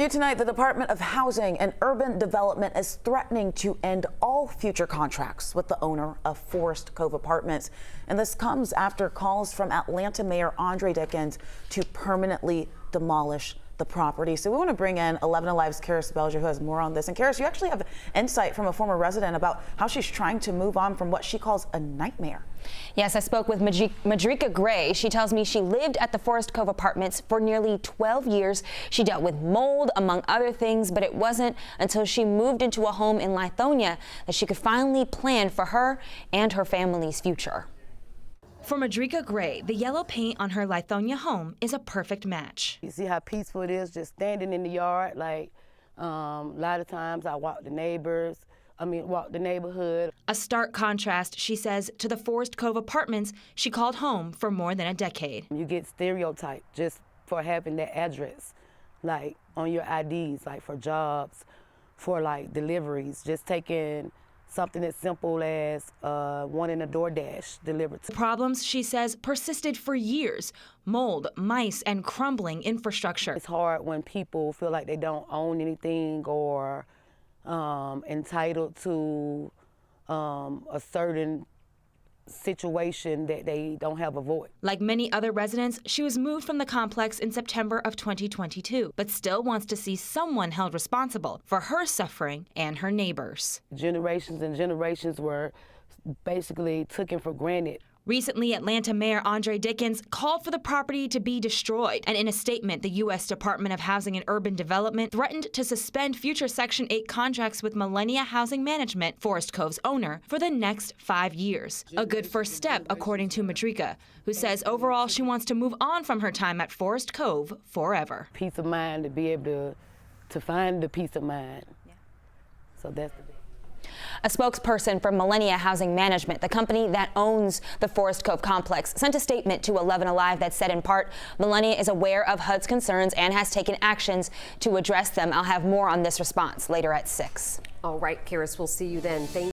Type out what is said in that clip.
New tonight, the Department of Housing and Urban Development is threatening to end all future contracts with the owner of Forest Cove Apartments. And this comes after calls from Atlanta Mayor Andre Dickens to permanently demolish the property. So we want to bring in 11 Alive's Karis Belger, who has more on this. And Karis, you actually have insight from a former resident about how she's trying to move on from what she calls a nightmare. Yes, I spoke with Madrika Gray. She tells me she lived at the Forest Cove Apartments for nearly 12 years. She dealt with mold, among other things, but it wasn't until she moved into a home in Lithonia that she could finally plan for her and her family's future. For Madrika Gray, the yellow paint on her Lithonia home is a perfect match. You see how peaceful it is just standing in the yard. Like a lot of times I walk the neighborhood. A stark contrast, she says, to the Forest Cove Apartments she called home for more than a decade. You get stereotyped just for having that address, like on your IDs, like for jobs, for like deliveries, just taking something as simple as wanting a DoorDash delivered. The problems, she says, persisted for years. Mold, mice, and crumbling infrastructure. It's hard when people feel like they don't own anything or entitled to a certain situation that they don't have a voice. Like many other residents, she was moved from the complex in September of 2022, but still wants to see someone held responsible for her suffering and her neighbors. Generations and generations were basically taken for granted. Recently, Atlanta Mayor Andre Dickens called for the property to be destroyed. And in a statement, the U.S. Department of Housing and Urban Development threatened to suspend future Section 8 contracts with Millennia Housing Management, Forest Cove's owner, for the next 5 years. A good first step, according to Madrika, who says overall she wants to move on from her time at Forest Cove forever. Peace of mind, to be able to find the peace of mind. Yeah. So that's the big. A spokesperson for Millennia Housing Management, the company that owns the Forest Cove complex, sent a statement to 11 Alive that said in part, Millennia is aware of HUD's concerns and has taken actions to address them. I'll have more on this response later at 6. All right, Karis, we'll see you then. Thank